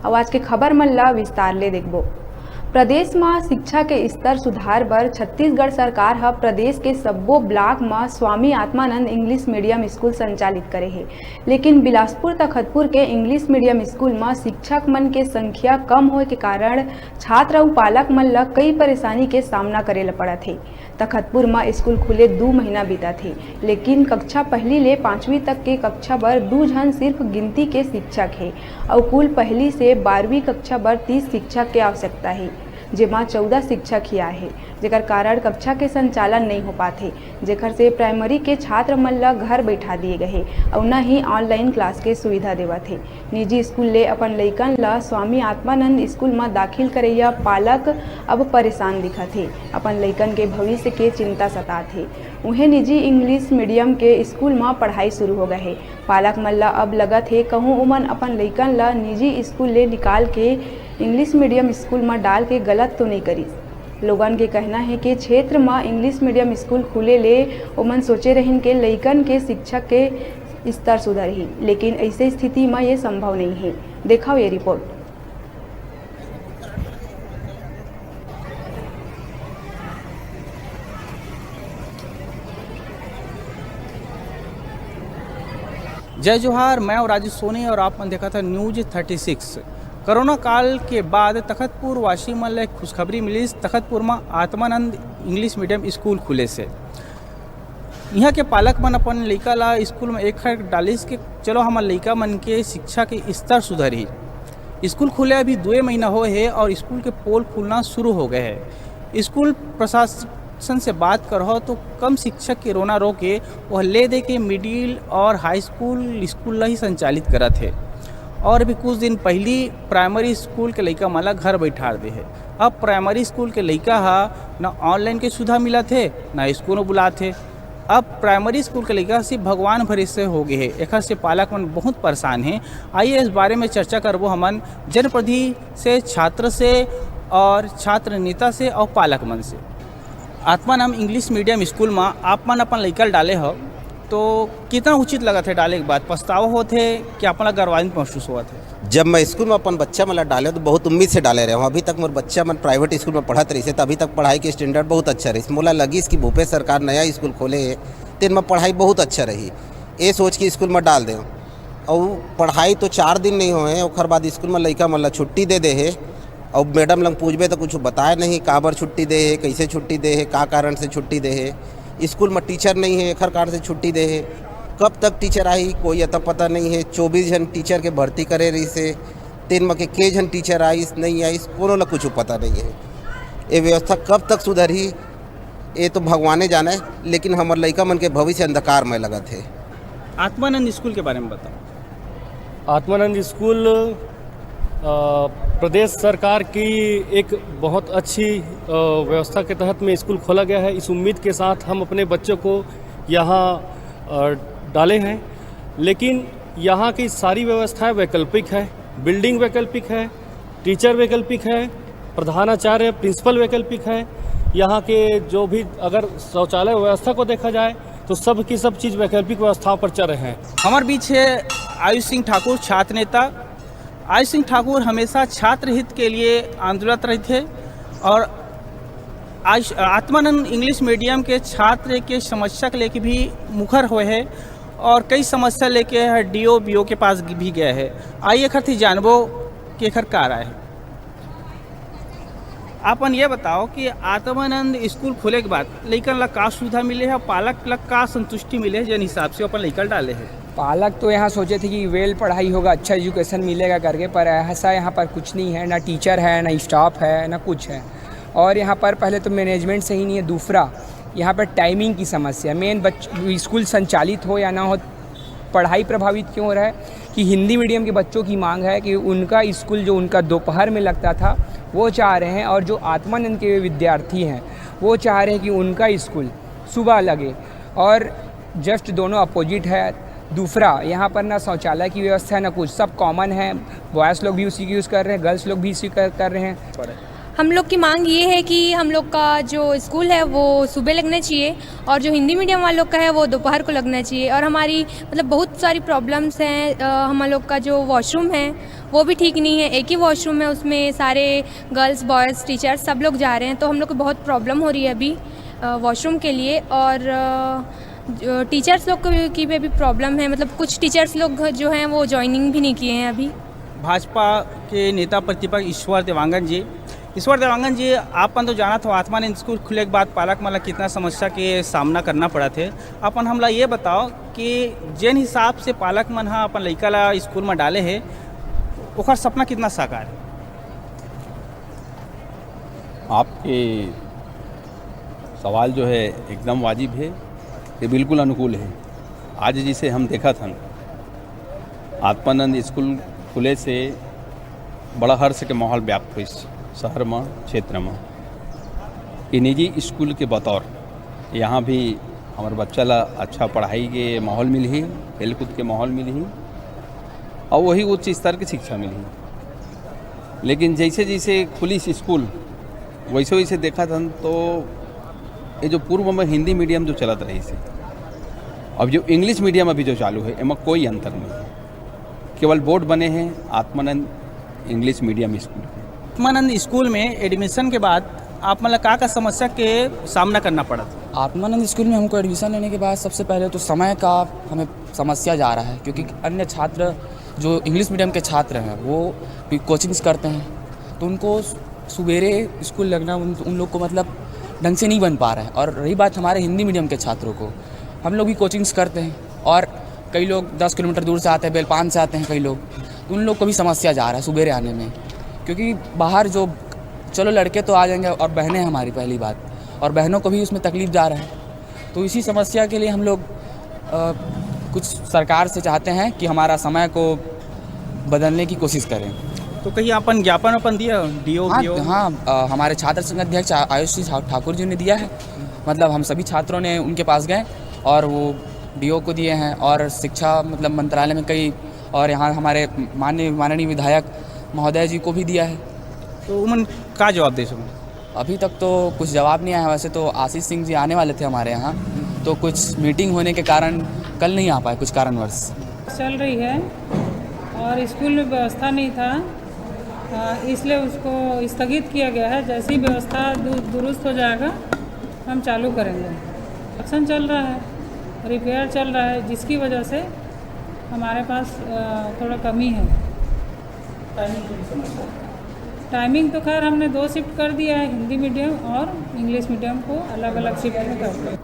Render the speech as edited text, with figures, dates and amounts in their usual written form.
और आज के खबर मन ला विस्तार ले देखबो। प्रदेश में शिक्षा के स्तर सुधार बर छत्तीसगढ़ सरकार ह प्रदेश के सब्बो ब्लॉक में Swami Atmanand English medium school संचालित करे है। लेकिन बिलासपुर तखतपुर के इंग्लिश मीडियम स्कूल में शिक्षक मन के संख्या कम होए के कारण छात्र और पालक मन ला कई परेशानी के सामना करे ला पड़त है। तखतपुर में स्कूल खुले 2 महीना बीता थे, लेकिन कक्षा पहली ले 5वीं तक के कक्षा बर 2 जन सिर्फ गिनती के शिक्षक है और कुल पहली से 12वीं कक्षा बर 30 शिक्षक के आवश्यकता है, जेमा 14 शिक्षक ही आए, जेकर कारण कक्षा के संचालन नहीं हो पाते, जेकर से प्राइमरी के छात्र मन ला घर बैठा दिए गए और न ही ऑनलाइन क्लास के सुविधा देवत है। निजी स्कूल ले अपन लइकन ला स्वामी आत्मानंद स्कूल में दाखिल करैया पालक अब परेशान दिखत है, अपन लइकन के भविष्य के चिंता सतात है। उन्हें निजी इंग्लिश मीडियम के स्कूल में पढ़ाई शुरू हो गए है। पालक मन ला अब लगत है कहूँ उमन अपन लइकन ला निजी स्कूल ले निकाल के इंग्लिश मीडियम स्कूल में डाल के गलत तो नहीं करी। लोगन के कहना है कि क्षेत्र में इंग्लिश मीडियम स्कूल खुले ले ओमन सोचे रहिन के लइकन के शिक्षक के स्तर सुधर ही, लेकिन ऐसे स्थिति में ये संभव नहीं है। देखो ये रिपोर्ट। जय जोहार, मैं और राजेश सोनी और आपने देखा था न्यूज 36। कोरोना काल के बाद तखतपुर वासी मन ला खुशखबरी मिली। तखतपुर में आत्मानंद इंग्लिश मीडियम स्कूल खुले से यहाँ के पालक मन अपन लइका ला स्कूल में एक डालिस के चलो हमारे लइका मन के शिक्षा के स्तर सुधरी। स्कूल खुले अभी 2 महीना हो है और स्कूल के पोल खुलना शुरू हो गए हैं। स्कूल प्रशासन से बात करो तो कम शिक्षक के रोना रोके वह ले दे के मिडिल और हाई स्कूल ला ही संचालित करत है। और भी कुछ दिन पहली प्राइमरी स्कूल के लइका मन ला घर बैठा दे है। अब प्राइमरी स्कूल के लइका न ऑनलाइन के सुविधा मिला थे न स्कूल में बुलाते। अब प्राइमरी स्कूल के लइका सिर्फ भगवान भरोसे हो गए है। एक से पालक मन बहुत परेशान हैं। आइए इस बारे में चर्चा करबो हमन जनप्रतिनिधि से, छात्र से और छात्र नेता से और पालक मन से। आत्मानंद इंग्लिश मीडियम स्कूल में आप मन अपन लइका डाले हो तो कितना उचित लगा थे डाले के बाद? पछतावा होते कि अपना गर्वान्वित महसूस हुआ थे? जब मैं स्कूल में अपन बच्चा मन डाले तो बहुत उम्मीद से डाले रहे हूँ। अभी तक मोर बच्चा मन प्राइवेट स्कूल में पढ़त रही से, तो अभी तक पढ़ाई के स्टैंडर्ड बहुत अच्छा रही। मोला लगी कि भूपेश सरकार नया स्कूल खोले है तो इनमें पढ़ाई बहुत अच्छा रही, ये सोच के स्कूल में डाल दें। और पढ़ाई तो 4 दिन नहीं हुए, और बाद स्कूल में लइका मन ला छुट्टी दे दे है। और मैडम लंग पूछबे तो कुछ बताए नहीं, काबर छुट्टी दे है, कैसे छुट्टी दे है, का कारण से छुट्टी दे है। स्कूल में टीचर नहीं है, एक कारण से छुट्टी दे है। कब तक टीचर आई कोई अता पता नहीं है। 24 जन टीचर के भर्ती करे रही से, 3 में के जन टीचर आईस नहीं आईस कोनो ला कुछ पता नहीं है। ये व्यवस्था कब तक सुधरी ये तो भगवाने जाने, लेकिन हमार लइका मन के भविष्य अंधकार में लगा थे। आत्मानंद स्कूल के बारे में बताओ। आत्मानंद स्कूल प्रदेश सरकार की एक बहुत अच्छी व्यवस्था के तहत में स्कूल खोला गया है। इस उम्मीद के साथ हम अपने बच्चों को यहाँ डाले हैं, लेकिन यहाँ की सारी व्यवस्थाएं वैकल्पिक है। बिल्डिंग वैकल्पिक है, टीचर वैकल्पिक है, प्रधानाचार्य प्रिंसिपल वैकल्पिक है। यहाँ के जो भी अगर शौचालय व्यवस्था को देखा जाए तो सब की सब चीज़ वैकल्पिक व्यवस्थाओं पर चल रहे हैं। हमारे बीच है आयुष सिंह ठाकुर, छात्र नेता। आयुष सिंह ठाकुर हमेशा छात्र हित के लिए आंदोलित रहे थे और आत्मानंद इंग्लिश मीडियम के छात्र के समस्या के लेके भी मुखर हुए हैं और कई समस्या लेके DO BO के पास भी गए हैं। आइए खर जानबो कि खर का राय है। आपन ये बताओ कि आत्मानंद स्कूल खुले के बाद लइकन ला का सुविधा मिले है, पालक ला का संतुष्टि मिले है, जिन हिसाब से अपन लइकन डाले है? पालक तो यहाँ सोचे थे कि वेल पढ़ाई होगा, अच्छा एजुकेशन मिलेगा करके, पर ऐसा यहाँ पर कुछ नहीं है। ना टीचर है, ना स्टाफ है, ना कुछ है। और यहाँ पर पहले तो मैनेजमेंट सही नहीं है, दूसरा यहाँ पर टाइमिंग की समस्या। मेन स्कूल संचालित हो या ना हो, पढ़ाई प्रभावित क्यों हो रहा है कि हिंदी मीडियम के बच्चों की मांग है कि उनका स्कूल जो उनका दोपहर में लगता था वो चाह रहे हैं, और जो आत्मानंद के विद्यार्थी हैं वो चाह रहे हैं कि उनका स्कूल सुबह लगे, और जस्ट दोनों अपोजिट है। दूसरा यहाँ पर ना शौचालय की व्यवस्था है ना कुछ, सब कॉमन है। बॉयज़ लोग भी उसी की यूज़ कर रहे हैं, गर्ल्स लोग भी इसी कर रहे हैं। हम लोग की मांग ये है कि हम लोग का जो स्कूल है वो सुबह लगना चाहिए और जो हिंदी मीडियम वालों का है वो दोपहर को लगना चाहिए। और हमारी मतलब बहुत सारी प्रॉब्लम्स हैं। हम लोग का जो वॉशरूम है वो भी ठीक नहीं है, एक ही वॉशरूम है, उसमें सारे गर्ल्स बॉयज़ टीचर्स सब लोग जा रहे हैं, तो हम लोग को बहुत प्रॉब्लम हो रही है अभी वॉशरूम के लिए। और जो टीचर्स लोग की भी अभी प्रॉब्लम है, मतलब कुछ टीचर्स लोग जो हैं वो ज्वाइनिंग भी नहीं किए हैं अभी। भाजपा के नेता प्रतिपक्ष ईश्वर देवांगन जी, आपन तो जाना था आत्मानंद स्कूल खुले के बाद पालक मतलब कितना समस्या के सामना करना पड़ा थे। अपन हमला ये बताओ कि जिन हिसाब से पालक मन हा अपन लड़का ला स्कूल में डाले है ओकर सपना कितना साकार है? आपके सवाल जो है एकदम वाजिब है, ये बिल्कुल अनुकूल है। आज जिसे हम देखा था आत्मानंद स्कूल खुले से बड़ा हर्ष के माहौल व्याप्त हुई शहर में, क्षेत्र में। ये निजी स्कूल के बतौर यहाँ भी हमारे बच्चा ला अच्छा पढ़ाई के माहौल मिली ही, खेल कूद के माहौल मिली ही और वही उच्च स्तर की शिक्षा मिली। लेकिन जैसे जैसे पुलिस स्कूल वैसे वैसे देखा था तो ये जो पूर्व में हिंदी मीडियम जो चलत रही से अब जो इंग्लिश मीडियम अभी जो चालू है इनमें कोई अंतर नहीं है। केवल बोर्ड बने हैं आत्मानंद इंग्लिश मीडियम स्कूल के। आत्मानंद स्कूल में एडमिशन के बाद आप मतलब का समस्या के सामना करना पड़ा था? आत्मानंद स्कूल में हमको एडमिशन लेने के बाद सबसे पहले तो समय का हमें समस्या जा रहा है, क्योंकि अन्य छात्र जो इंग्लिश मीडियम के छात्र हैं वो भी कोचिंग्स करते हैं, तो उनको सवेरे स्कूल लगना उन लोग को मतलब ढंग से नहीं बन पा रहा है। और रही बात हमारे हिंदी मीडियम के छात्रों को, हम लोग भी कोचिंग्स करते हैं और कई लोग 10 किलोमीटर दूर से आते हैं, बेलपान से आते हैं कई लोग, तो उन लोग को भी समस्या जा रहा है सवेरे आने में। क्योंकि बाहर जो चलो लड़के तो आ जाएंगे और बहनें हैं हमारी पहली बात, और बहनों को भी उसमें तकलीफ़ जा रहा है। तो इसी समस्या के लिए हम लोग कुछ सरकार से चाहते हैं कि हमारा समय को बदलने की कोशिश करें। तो कहीं अपन ज्ञापन अपन दिया डीओ? हाँ, हमारे छात्र संघ अध्यक्ष आयुष ठाकुर जी ने दिया है। मतलब हम सभी छात्रों ने उनके पास गए और वो डीओ को दिए हैं और शिक्षा मतलब मंत्रालय में कई, और यहाँ हमारे माननीय विधायक महोदय जी को भी दिया है। तो उमन का जवाब दे सकूँ? अभी तक तो कुछ जवाब नहीं आया। वैसे तो आशीष सिंह जी आने वाले थे हमारे यहाँ, तो कुछ मीटिंग होने के कारण कल नहीं आ पाए कुछ कारणवश। चल रही है और स्कूल में व्यवस्था नहीं था, इसलिए उसको स्थगित किया गया है। जैसी व्यवस्था दुरुस्त हो जाएगा हम चालू करेंगे। एक्शन चल रहा है, रिपेयर चल रहा है, जिसकी वजह से हमारे पास थोड़ा कमी है। टाइमिंग तो खैर हमने 2 शिफ्ट कर दिया है, हिंदी मीडियम और इंग्लिश मीडियम को अलग अलग शिफ्ट में करते हैं।